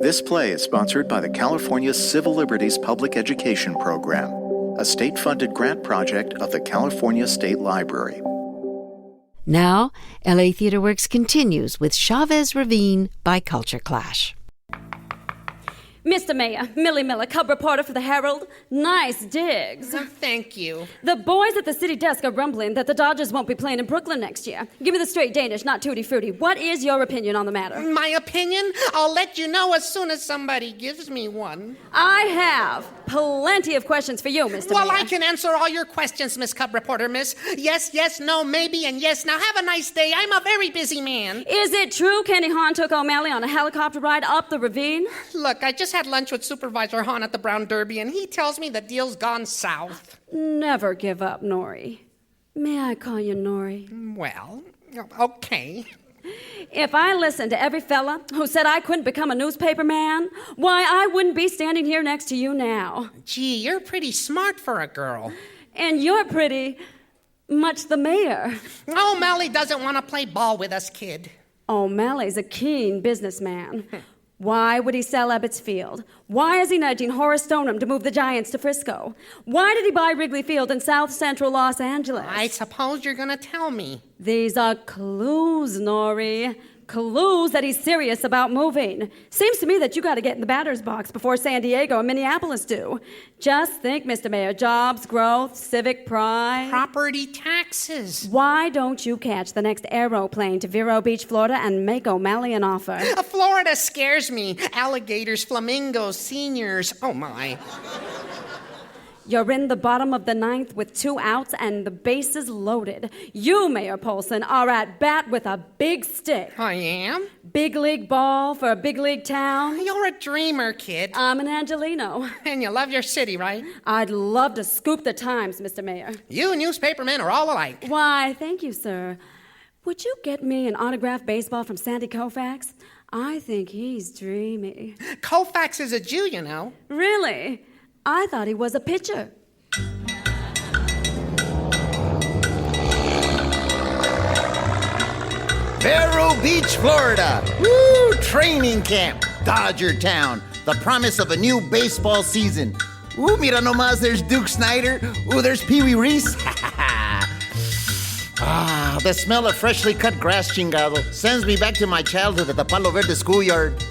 This play is sponsored by the California Civil Liberties Public Education Program, a state-funded grant project of the California State Library. Now, LA Theater Works continues with Chavez, Ravine by Culture Clash. Mr. Mayor, Millie Miller, cub reporter for the Herald. Nice digs. Thank you. The boys at the city desk are rumbling that the Dodgers won't be playing in Brooklyn next year. Give me the straight Danish, not tutti frutti. What is your opinion on the matter? My opinion? I'll let you know as soon as somebody gives me one. I have plenty of questions for you, Mr. Well, Mayor. I can answer all your questions, Miss Cub Reporter, miss. Yes, yes, no, maybe, and yes. Now have a nice day. I'm a very busy man. Is it true Kenny Hahn took O'Malley on a helicopter ride up the ravine? Look, I just had lunch with Supervisor Hahn at the Brown Derby, and he tells me the deal's gone south. Never give up, Nori. May I call you Nori? Well, okay. If I listened to every fella who said I couldn't become a newspaper man, why, I wouldn't be standing here next to you now. Gee, you're pretty smart for a girl. And you're pretty much the mayor. O'Malley doesn't want to play ball with us, kid. O'Malley's a keen businessman. Why would he sell Ebbets Field? Why is he nudging Horace Stoneham to move the Giants to Frisco? Why did he buy Wrigley Field in South Central Los Angeles? I suppose you're going to tell me. These are clues, Nori. Clues that he's serious about moving. Seems to me that you got to get in the batter's box before San Diego and Minneapolis do. Just think, Mr. Mayor, jobs, growth, civic pride. Property taxes. Why don't you catch the next aeroplane to Vero Beach, Florida, and make O'Malley an offer? Florida scares me. Alligators, flamingos, seniors. Oh, my. You're in the bottom of the ninth with 2 outs and the bases loaded. You, Mayor Polson, are at bat with a big stick. I am? Big league ball for a big league town. You're a dreamer, kid. I'm an Angelino. And you love your city, right? I'd love to scoop the Times, Mr. Mayor. You newspapermen are all alike. Why, thank you, sir. Would you get me an autographed baseball from Sandy Koufax? I think he's dreamy. Koufax is a Jew, you know. Really? I thought he was a pitcher. Vero Beach, Florida. Woo! Training camp. Dodger Town. The promise of a new baseball season. Ooh, mira nomás, there's Duke Snyder. Ooh, there's Pee Wee Reese. The smell of freshly cut grass, chingado, sends me back to my childhood at the Palo Verde schoolyard.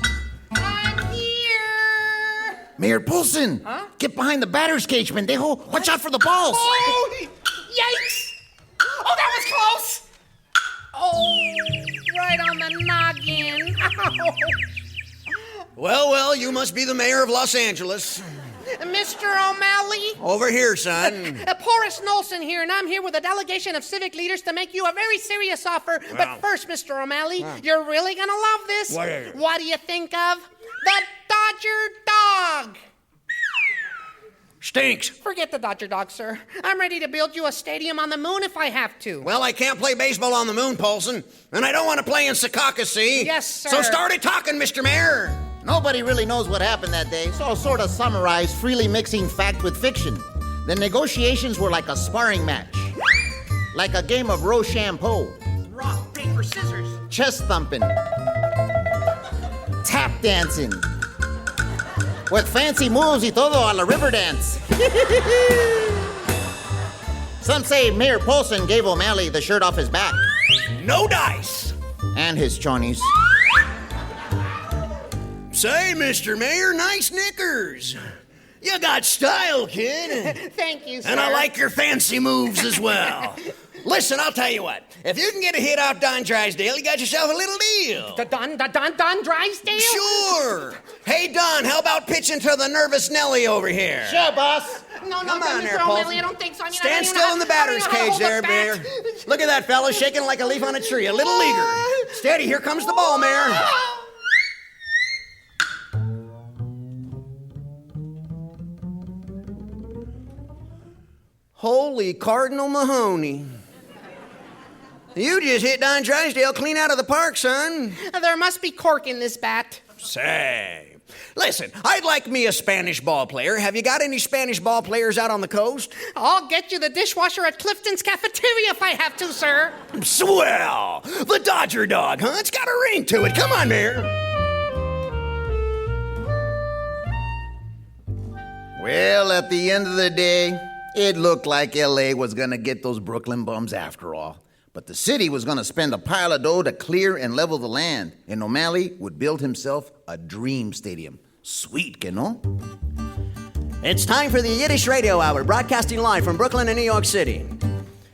I'm here. Mayor Polson, get behind the batter's cage, pendejo. Watch out for the balls. Oh, yikes. Oh, that was close. Oh, right on the noggin. Well, you must be the mayor of Los Angeles. Mr. O'Malley? Over here, son. Horace Nolson here, and I'm here with a delegation of civic leaders to make you a very serious offer. Wow. But first, Mr. O'Malley, you're really gonna love this. What do you think of the Dodger Dog? Stinks. Forget the Dodger Dog, sir. I'm ready to build you a stadium on the moon if I have to. Well, I can't play baseball on the moon, Polson, and I don't want to play in Secaucus, see? Yes, sir. So start it talking, Mr. Mayor. Nobody really knows what happened that day, so I'll sort of summarize, freely mixing fact with fiction. The negotiations were like a sparring match, like a game of Rochambeau. Rock, paper, scissors. Chest thumping, tap dancing, with fancy moves y todo a la river dance. Some say Mayor Polson gave O'Malley the shirt off his back. No dice. And his chonies. Say, Mr. Mayor, nice knickers. You got style, kid. Thank you, sir. And I like your fancy moves as well. Listen, I'll tell you what. If you can get a hit off Don Drysdale, you got yourself a little deal. Don Drysdale? Sure. Hey, Don, how about pitching to the nervous Nelly over here? Sure, boss. No, Come on there, Mr. O'Malley, Polson. I don't think so. I mean, Stand still in the batter's cage there, Mayor. Look at that fella shaking like a leaf on a tree, a little eager. Steady, here comes the ball, Mayor. Holy Cardinal Mahoney. You just hit Don Drysdale clean out of the park, son. There must be cork in this bat. Say, listen, I'd like me a Spanish ball player. Have you got any Spanish ball players out on the coast? I'll get you the dishwasher at Clifton's Cafeteria if I have to, sir. Swell. The Dodger Dog, huh? It's got a ring to it. Come on, Mayor. Well, at the end of the day, it looked like L.A. was going to get those Brooklyn bums after all. But the city was going to spend a pile of dough to clear and level the land, and O'Malley would build himself a dream stadium. Sweet, que no? It's time for the Yiddish Radio Hour, broadcasting live from Brooklyn and New York City.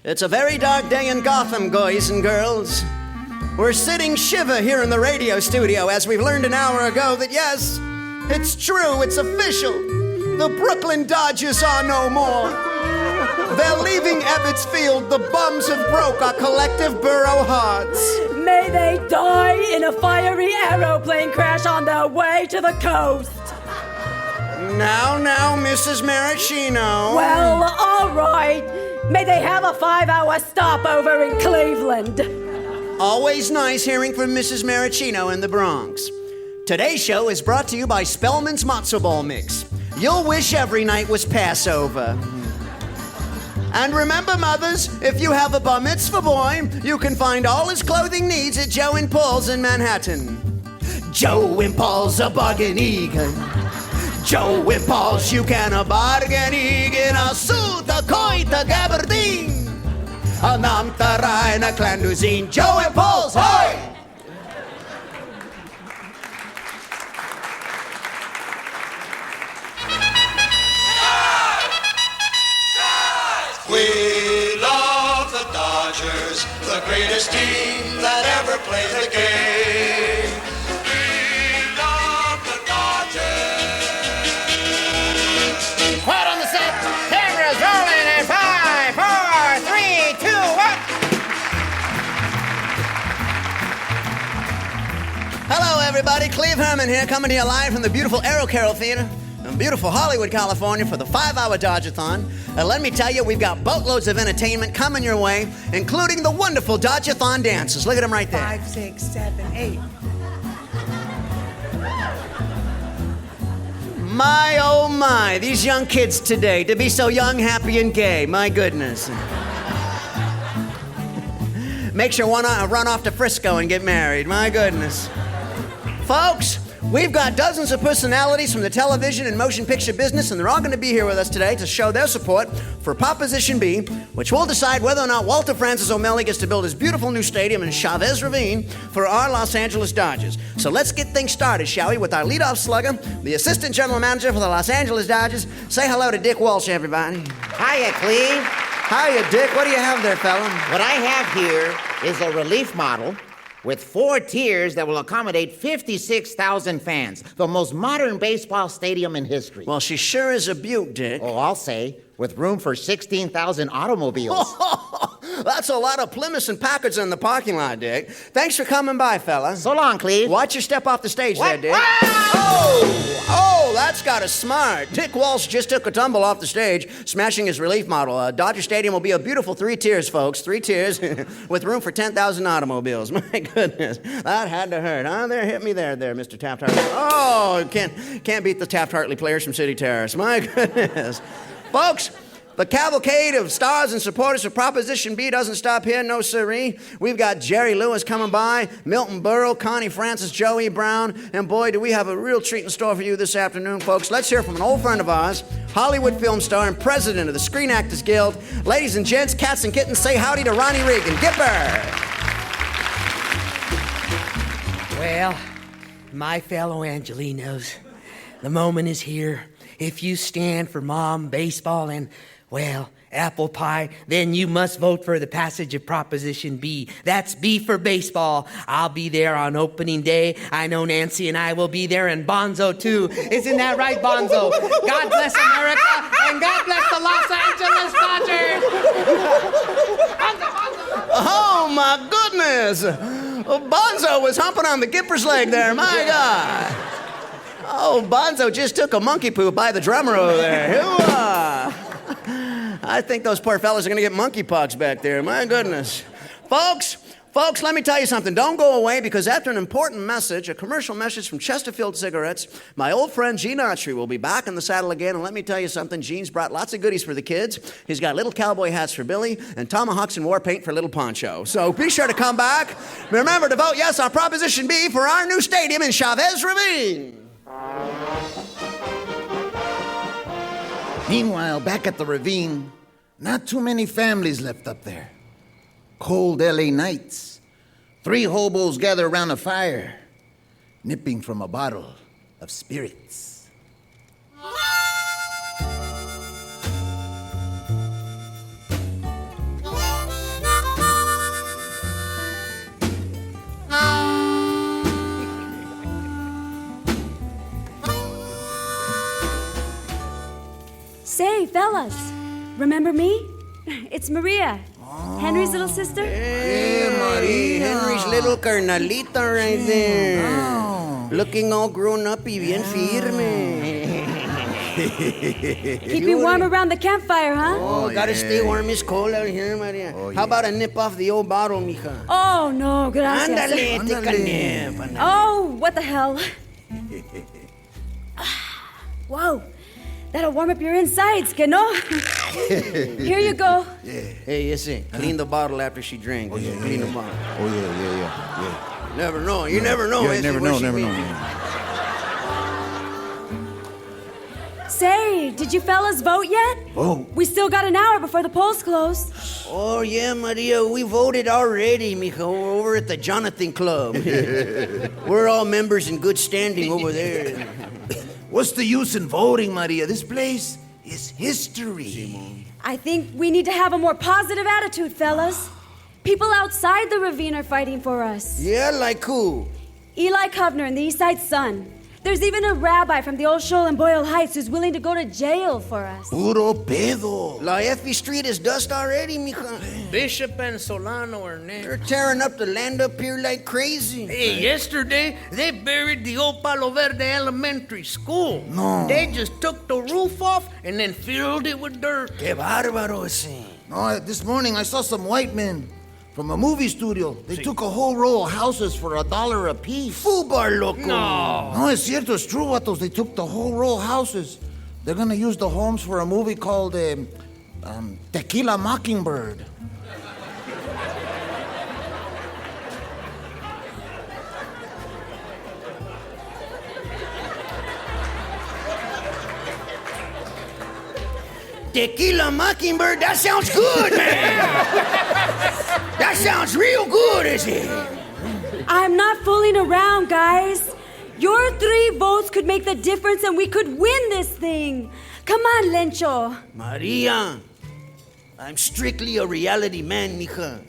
It's a very dark day in Gotham, boys and girls. We're sitting shiva here in the radio studio as we've learned an hour ago that yes, it's true, it's official. The Brooklyn Dodgers are no more. They're leaving Ebbets Field. The bums have broke our collective borough hearts. May they die in a fiery aeroplane crash on their way to the coast. Now, Mrs. Maraschino. Well, all right. May they have a 5-hour stopover in Cleveland. Always nice hearing from Mrs. Maraschino in the Bronx. Today's show is brought to you by Spellman's Matzo Ball Mix. You'll wish every night was Passover. And remember, mothers, if you have a bar mitzvah boy, you can find all his clothing needs at Joe and Paul's in Manhattan. Joe and Paul's a bargain egan. Joe and Paul's, you can a bargain egan. A suit, a coit, a gabardine. A namtara and a clandestine. Joe and Paul's, hoy! We love the Dodgers, the greatest team that ever played the game. We love the Dodgers. Quiet on the set. Cameras rolling in 5, 4, 3, 2, 1. Hello, everybody. Cleve Herman here, coming to you live from the beautiful Aero Carol Theater in beautiful Hollywood, California for the 5-hour Dodger-thon. And let me tell you, we've got boatloads of entertainment coming your way, including the wonderful Dodger-thon dances. Look at them right there. 5, 6, 7, 8. My, oh my, these young kids today, to be so young, happy, and gay. My goodness. Makes you want to run off to Frisco and get married. My goodness. Folks, we've got dozens of personalities from the television and motion picture business, and they're all going to be here with us today to show their support for Proposition B, which will decide whether or not Walter Francis O'Malley gets to build his beautiful new stadium in Chavez Ravine for our Los Angeles Dodgers. So let's get things started, shall we, with our leadoff slugger, the assistant general manager for the Los Angeles Dodgers. Say hello to Dick Walsh, everybody. Hiya, Cleve. Hiya, Dick. What do you have there, fella? What I have here is a relief model with 4 tiers that will accommodate 56,000 fans. The most modern baseball stadium in history. Well, she sure is a beaut, Dick. Oh, I'll say, with room for 16,000 automobiles. That's a lot of Plymouths and Packards in the parking lot, Dick. Thanks for coming by, fella. So long, Cleve. Watch your step off the stage What? there, Dick. Oh, that's got a smart. Dick Walsh just took a tumble off the stage, smashing his relief model. Dodger Stadium will be a beautiful 3 tiers, folks. 3 tiers with room for 10,000 automobiles. My goodness, that had to hurt, huh? There, hit me there, Mr. Taft-Hartley. Oh, can't beat the Taft-Hartley players from City Terrace. My goodness. Folks, the cavalcade of stars and supporters of Proposition B doesn't stop here, no siree. We've got Jerry Lewis coming by, Milton Berle, Connie Francis, Joey Brown, and boy, do we have a real treat in store for you this afternoon, folks. Let's hear from an old friend of ours, Hollywood film star and president of the Screen Actors Guild. Ladies and gents, cats and kittens, say howdy to Ronnie Reagan. Gipper! Well, my fellow Angelinos, the moment is here. If you stand for mom, baseball, and, well, apple pie, then you must vote for the passage of Proposition B. That's B for baseball. I'll be there on opening day. I know Nancy and I will be there, and Bonzo, too. Isn't that right, Bonzo? God bless America, and God bless the Los Angeles Dodgers. Oh, my goodness! Bonzo was humping on the Gipper's leg there, my God! Oh, Bonzo just took a monkey poop by the drummer over there. I think those poor fellas are going to get monkeypox back there. My goodness. Folks, let me tell you something. Don't go away, because after an important message, a commercial message from Chesterfield Cigarettes, my old friend Gene Autry will be back in the saddle again. And let me tell you something. Gene's brought lots of goodies for the kids. He's got little cowboy hats for Billy and tomahawks and war paint for little Poncho. So be sure to come back. Remember to vote yes on Proposition B for our new stadium in Chavez Ravine. Meanwhile, back at the ravine, not too many families left up there. Cold LA nights. 3 hobos gather around a fire, nipping from a bottle of spirits. Say, fellas, remember me? It's Maria, Henry's little sister. Hey, Maria. Henry's little carnalita right there. Looking all grown up y bien firme. Keep you warm around the campfire, huh? Oh, gotta stay warm. It's cold out here, Maria. How about a nip off the old bottle, mija? Oh, no, gracias. Ándale, take a nip. Ándale. Oh, what the hell? Whoa, that'll warm up your insides, que no? Here you go. Hey, ese, clean the bottle after she drank. Oh, yeah, Clean yeah. the bottle. Oh, yeah. Never know. You never know. Yeah, ese, never where know, she never be. know. Say, did you fellas vote yet? Oh. We still got an hour before the polls close. Oh, yeah, Maria, we voted already, mija. We're over at the Jonathan Club. We're all members in good standing over there. What's the use in voting, Maria? This place is history. I think we need to have a more positive attitude, fellas. People outside the ravine are fighting for us. Yeah, like who? Eli Kovner and the East Side Sun. There's even a rabbi from the old Shoal and Boyle Heights who's willing to go to jail for us. Puro pedo. La Effie Street is dust already, mija. Bishop and Solano are next. They're tearing up the land up here like crazy. Hey, yesterday they buried the old Palo Verde Elementary School. No. They just took the roof off and then filled it with dirt. Que bárbaro ese. No, this morning I saw some white men from a movie studio. They took a whole row of houses for $1 a piece. Fubar, loco. No, it's cierto, it's true, vatos. They took the whole row of houses. They're gonna use the homes for a movie called Tequila Mockingbird. Tequila Mockingbird, that sounds good, man. That sounds real good, is it? I'm not fooling around, guys. Your 3 votes could make the difference and we could win this thing. Come on, Lencho. Maria, I'm strictly a reality man, mija.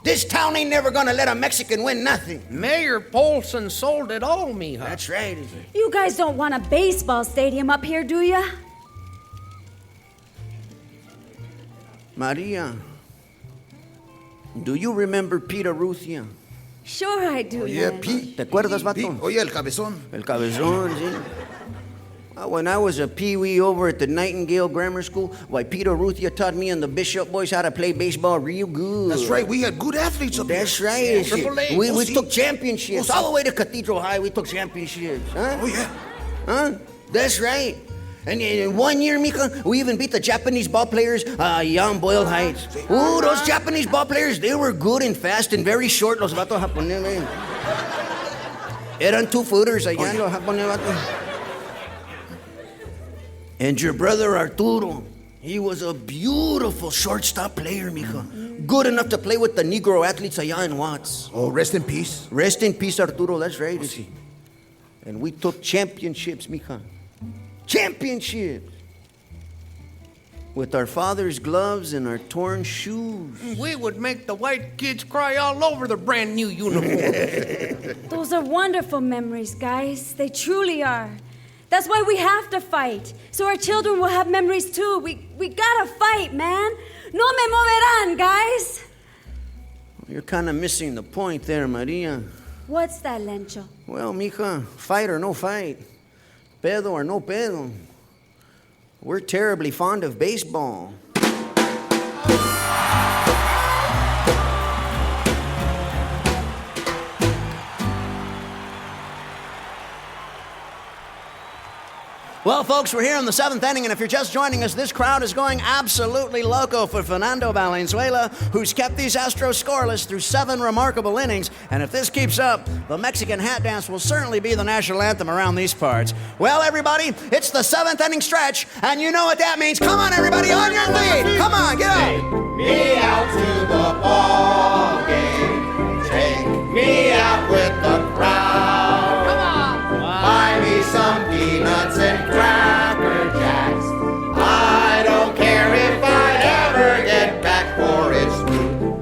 This town ain't never gonna let a Mexican win nothing. Mayor Polson sold it all, mija. That's right, is it? You guys don't want a baseball stadium up here, do ya? Maria, do you remember Peter Ruthia? Sure I do, Yeah, man. Pete. ¿Te acuerdas, vato? Pete. Oye, el cabezón. El cabezón, sí. When I was a peewee over at the Nightingale Grammar School, why Peter Ruthia taught me and the Bishop boys how to play baseball real good. That's right, we had good athletes up That's there. right. Triple A. We Oh, sí. took championships. Oh, sí. All the way to Cathedral High, we took championships. Huh? Oh, yeah. Huh? That's right. And in 1 year, mija, we even beat the Japanese ball players allá on Boyle Heights. Ooh, those Japanese ball players, they were good and fast and very short. Los vatos japoneses. Eran 2-footers allá, los japoneses vatos. And your brother Arturo, he was a beautiful shortstop player, mija. Good enough to play with the Negro athletes allá in Watts. Oh, rest in peace. Rest in peace, Arturo, that's right, is he? And we took championships, mija. Championships! With our father's gloves and our torn shoes. We would make the white kids cry all over their brand new uniforms. Those are wonderful memories, guys. They truly are. That's why we have to fight. So our children will have memories too. We gotta fight, man. No me moverán, guys. You're kind of missing the point there, Maria. What's that, Lencho? Well, mija, fight or no fight. Pedo or no pedo. We're terribly fond of baseball. Well, folks, we're here in the seventh inning, and if you're just joining us, this crowd is going absolutely loco for Fernando Valenzuela, who's kept these Astros scoreless through 7 remarkable innings. And if this keeps up, the Mexican hat dance will certainly be the national anthem around these parts. Well, everybody, it's the 7th inning stretch, and you know what that means. Come on, everybody, on your feet. Come on, get up. Take me out to the ball game. Take me out with the crowd. Come on. Buy me some peanuts and Cracker Jacks. I don't care if I ever get back, for it's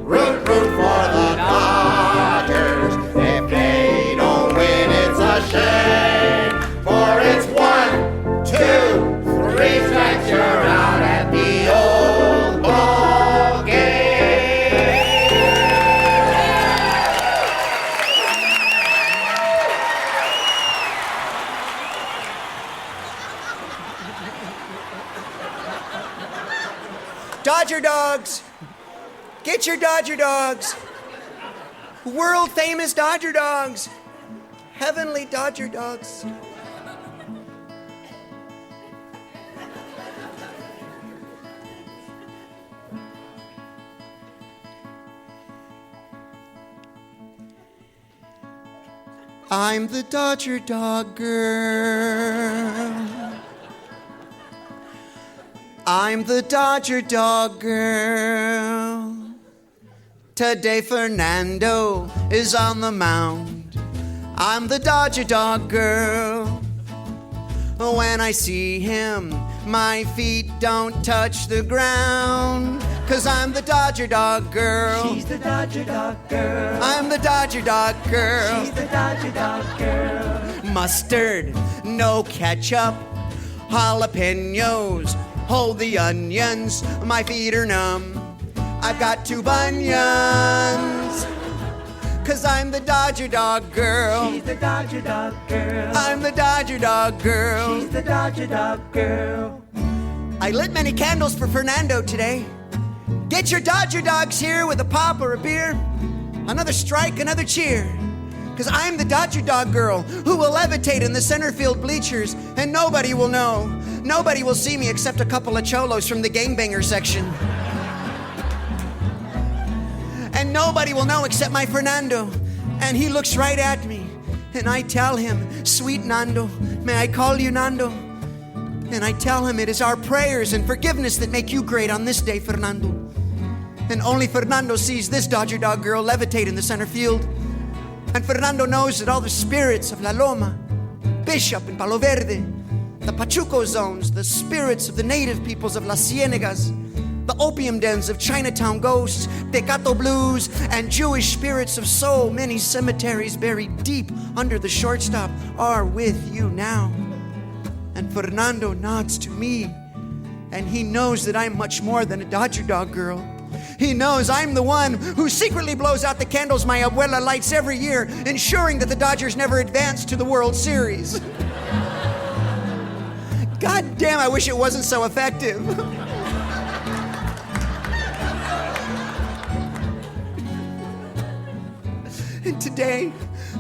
root for the Dodgers. If they don't win, it's a shame, for it's 1, 2, 3 strikes, you're out at the old ball game. Dodger dogs. Get your Dodger dogs. World famous Dodger dogs. Heavenly Dodger dogs. I'm the Dodger dog girl. I'm the Dodger dog girl. Today Fernando is on the mound. I'm the Dodger dog girl. When I see him, my feet don't touch the ground. 'Cause I'm the Dodger dog girl. She's the Dodger dog girl. I'm the Dodger dog girl. She's the Dodger dog girl. Mustard, no ketchup, jalapenos, hold the onions, my feet are numb. I've got 2 bunions. 'Cause I'm the Dodger dog girl. She's the Dodger dog girl. I'm the Dodger dog girl. She's the Dodger dog girl. I lit many candles for Fernando today. Get your Dodger dogs here with a pop or a beer. Another strike, another cheer. 'Cause I'm the Dodger dog girl who will levitate in the center field bleachers, and nobody will know. Nobody will see me except a couple of cholos from the gangbanger section. And nobody will know except my Fernando. And he looks right at me, and I tell him, "Sweet Nando, may I call you Nando?" And I tell him it is our prayers and forgiveness that make you great on this day, Fernando. And only Fernando sees this Dodger dog girl levitate in the center field. And Fernando knows that all the spirits of La Loma, Bishop and Palo Verde, the Pachuco zones, the spirits of the native peoples of Las Cienegas, the opium dens of Chinatown ghosts, Tecato blues, and Jewish spirits of so many cemeteries buried deep under the shortstop are with you now. And Fernando nods to me, and he knows that I'm much more than a Dodger dog girl. He knows I'm the one who secretly blows out the candles my abuela lights every year, ensuring that the Dodgers never advance to the World Series. God damn, I wish it wasn't so effective. And today,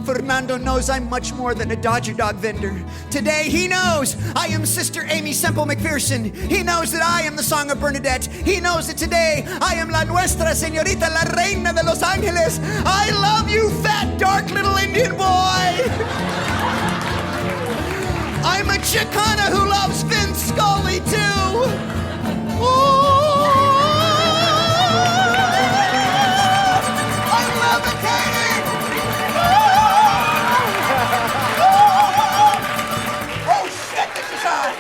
Fernando knows I'm much more than a Dodger dog vendor. Today, he knows I am Sister Amy Semple McPherson. He knows that I am the Song of Bernadette. He knows that today, I am La Nuestra Señorita, La Reina de Los Angeles. I love you, fat, dark little Indian boy. I'm a Chicana who loves Vince Scully, too. Ooh. I'm levitating. Oh shit, this is hot.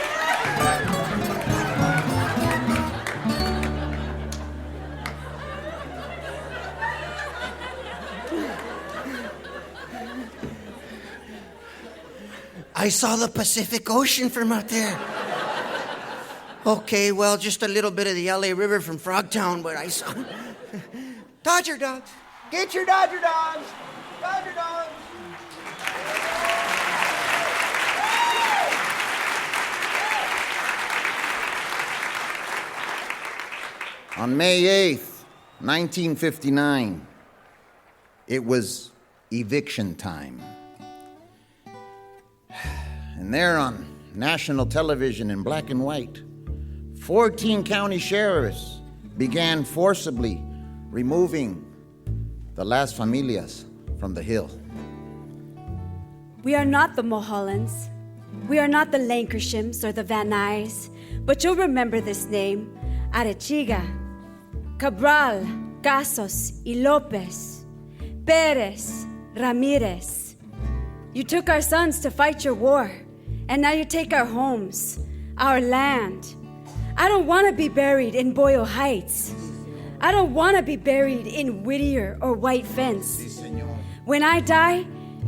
I saw the Pacific Ocean from out there. Okay, well, just a little bit of the LA River from Frogtown, but I saw. Dodger dogs. Get your Dodger dogs. Dodger dogs. On May 8th, 1959, it was eviction time. And there on national television in black and white, 14 county sheriffs began forcibly removing the Las Familias from the hill. We are not the Mulhollands. We are not the Lancashires or the Van Nuys, but you'll remember this name: Arechiga, Cabral, Casos, y Lopez, Perez, Ramirez. You took our sons to fight your war, and now you take our homes, our land. I don't want to be buried in Boyle Heights. I don't want to be buried in Whittier or White Fence. When I die,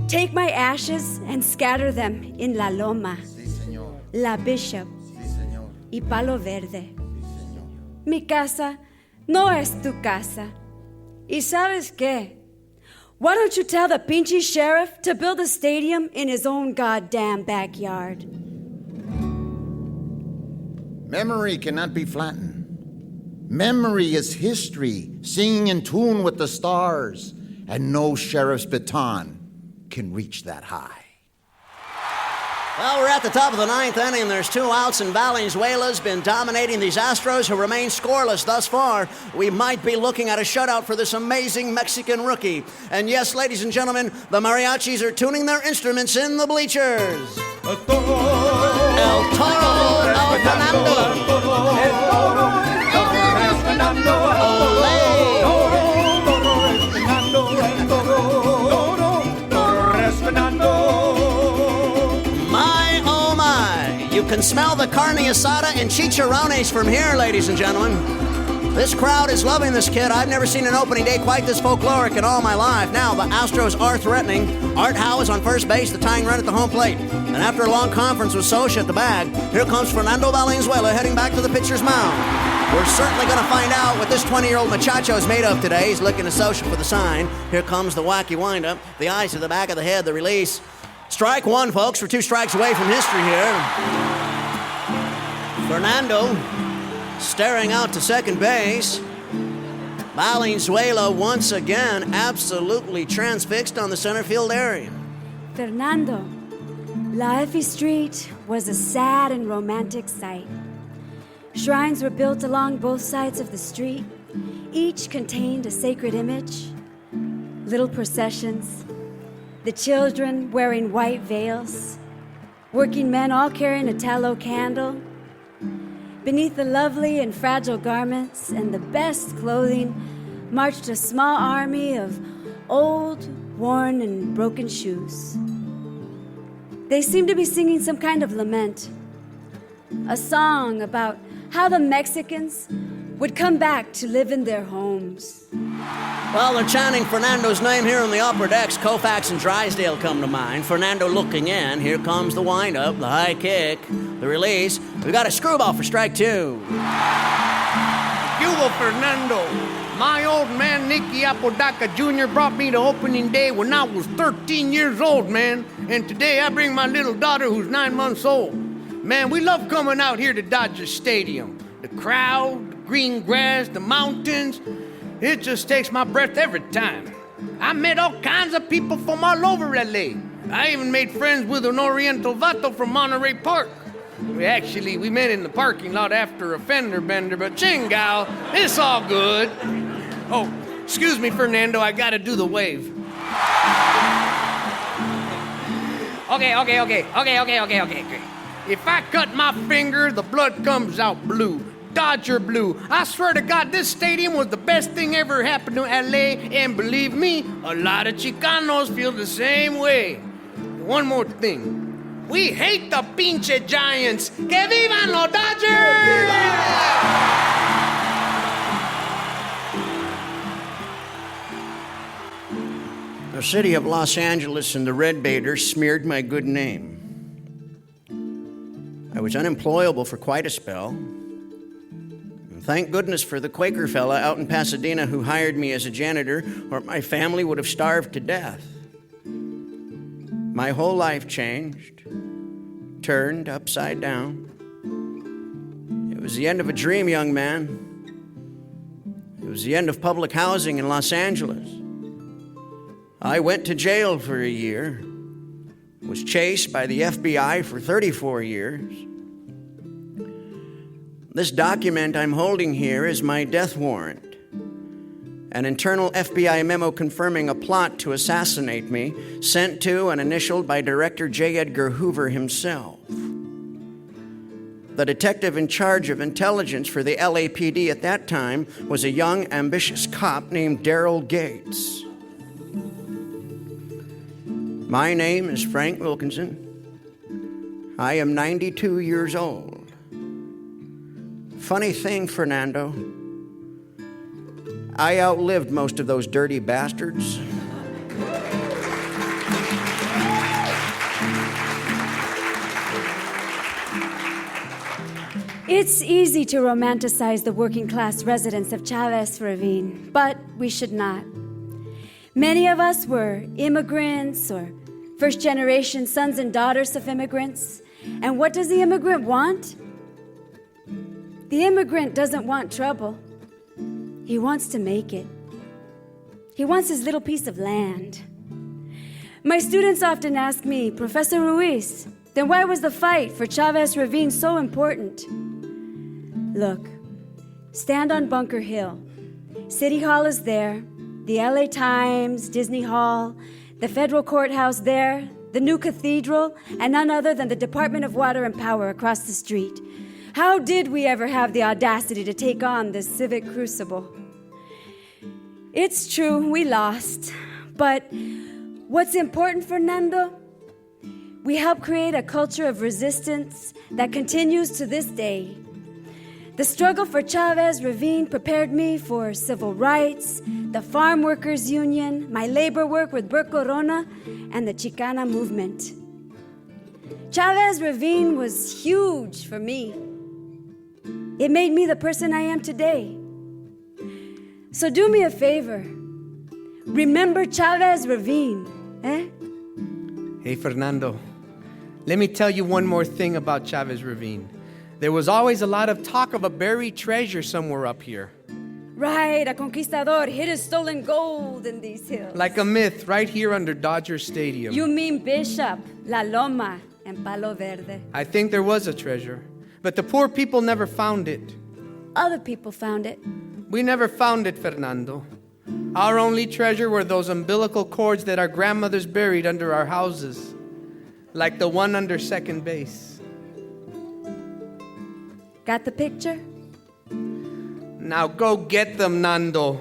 take my ashes and scatter them in La Loma, La Bishop, y Palo Verde. Mi casa no es tu casa. ¿Y sabes qué? Why don't you tell the pinchy sheriff to build a stadium in his own goddamn backyard? Memory cannot be flattened. Memory is history, singing in tune with the stars, and no sheriff's baton can reach that high. Well, we're at the top of the ninth inning. There's 2 outs, and Valenzuela's been dominating these Astros, who remain scoreless thus far. We might be looking at a shutout for this amazing Mexican rookie. And yes, ladies and gentlemen, the mariachis are tuning their instruments in the bleachers. El Toro, El Fernando. You can smell the carne asada and chicharrones from here, ladies and gentlemen. This crowd is loving this kid. I've never seen an opening day quite this folkloric in all my life. Now, the Astros are threatening. Art Howe is on first base, the tying run at the home plate. And after a long conference with Socha at the bag, here comes Fernando Valenzuela heading back to the pitcher's mound. We're certainly going to find out what this 20-year-old muchacho is made of today. He's looking to Socha for the sign. Here comes the wacky windup. The eyes to the back of the head, the release. Strike one, folks. We're 2 strikes away from history here. Fernando staring out to second base. Valenzuela once again absolutely transfixed on the center field area. Fernando, La Effie Street was a sad and romantic sight. Shrines were built along both sides of the street. Each contained a sacred image. Little processions. The children wearing white veils. Working men all carrying a tallow candle. Beneath the lovely and fragile garments and the best clothing marched a small army of old, worn, and broken shoes. They seemed to be singing some kind of lament, a song about how the Mexicans would come back to live in their homes. Well, they're chanting Fernando's name here on the upper decks. Koufax and Drysdale come to mind. Fernando looking in. Here comes the windup, the high kick, the release. We got a screwball for strike 2. Hugo Fernando. My old man, Nicky Apodaca Jr., brought me to opening day when I was 13 years old, man. And today I bring my little daughter who's 9 months old. Man, we love coming out here to Dodger Stadium. The crowd, the green grass, the mountains. It just takes my breath every time. I met all kinds of people from all over L.A. I even made friends with an Oriental vato from Monterey Park. We met in the parking lot after a fender bender, but chingal, it's all good. Oh, excuse me, Fernando, I gotta do the wave. Okay. If I cut my finger, the blood comes out blue. Dodger blue. I swear to God, this stadium was the best thing ever happened to LA, and believe me, a lot of Chicanos feel the same way. One more thing. We hate the pinche Giants. Que vivan los Dodgers! The city of Los Angeles and the Red Baiters smeared my good name. I was unemployable for quite a spell. And thank goodness for the Quaker fella out in Pasadena who hired me as a janitor, or my family would have starved to death. My whole life changed, turned upside down. It was the end of a dream, young man. It was the end of public housing in Los Angeles. I went to jail for a year, was chased by the FBI for 34 years. This document I'm holding here is my death warrant. An internal FBI memo confirming a plot to assassinate me, sent to and initialed by Director J. Edgar Hoover himself. The detective in charge of intelligence for the LAPD at that time was a young, ambitious cop named Daryl Gates. My name is Frank Wilkinson. I am 92 years old. Funny thing, Fernando, I outlived most of those dirty bastards. It's easy to romanticize the working-class residents of Chavez Ravine, but we should not. Many of us were immigrants or first-generation sons and daughters of immigrants. And what does the immigrant want? The immigrant doesn't want trouble. He wants to make it. He wants his little piece of land. My students often ask me, Professor Ruiz, then why was the fight for Chavez Ravine so important? Look, stand on Bunker Hill. City Hall is there, the LA Times, Disney Hall, the federal courthouse there, the new cathedral, and none other than the Department of Water and Power across the street. How did we ever have the audacity to take on this civic crucible? It's true, we lost. But what's important, Fernando? We helped create a culture of resistance that continues to this day. The struggle for Chavez Ravine prepared me for civil rights, the Farm Workers Union, my labor work with Bert Corona, and the Chicana movement. Chavez Ravine was huge for me. It made me the person I am today. So do me a favor. Remember Chavez Ravine, eh? Hey, Fernando, let me tell you one more thing about Chavez Ravine. There was always a lot of talk of a buried treasure somewhere up here. Right, a conquistador hid his stolen gold in these hills. Like a myth right here under Dodger Stadium. You mean Bishop, La Loma, and Palo Verde. I think there was a treasure, but the poor people never found it. Other people found it. We never found it, Fernando. Our only treasure were those umbilical cords that our grandmothers buried under our houses, like the one under second base. Got the picture? Now go get them, Nando.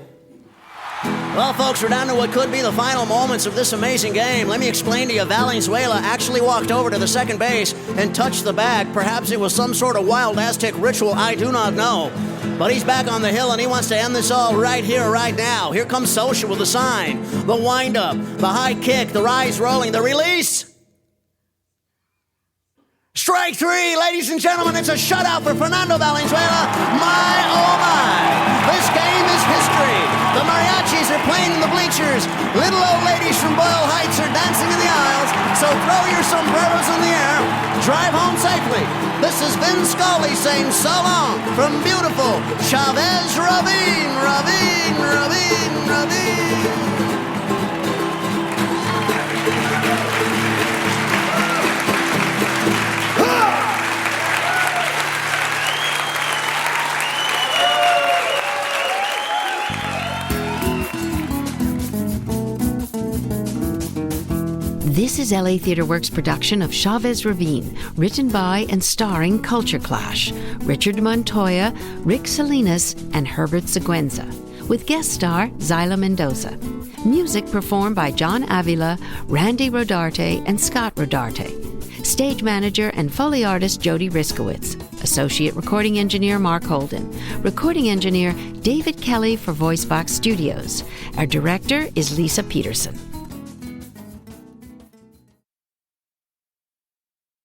Well, folks, we're down to what could be the final moments of this amazing game. Let me explain to you, Valenzuela actually walked over to the second base and touched the bag. Perhaps it was some sort of wild Aztec ritual, I do not know. But he's back on the hill, and he wants to end this all right here, right now. Here comes Social with the sign, the wind-up, the high kick, the rise rolling, the release. Strike three, ladies and gentlemen, it's a shutout for Fernando Valenzuela. My, oh my, this game is history. The mariachis are playing in the bleachers. Little old ladies from Boyle Heights are dancing in the aisles, so throw your sombreros in the air. Drive home safely. This is Vin Scully saying so long from beautiful Chavez Ravine, Ravine, Ravine, Ravine. This is LA Theatre Works' production of Chavez Ravine, written by and starring Culture Clash, Richard Montoya, Rick Salinas, and Herbert Sigüenza, with guest star Zilah Mendoza. Music performed by John Avila, Randy Rodarte, and Scott Rodarte. Stage manager and Foley artist Jody Riskowitz. Associate recording engineer Mark Holden. Recording engineer David Kelly for VoiceBox Studios. Our director is Lisa Peterson.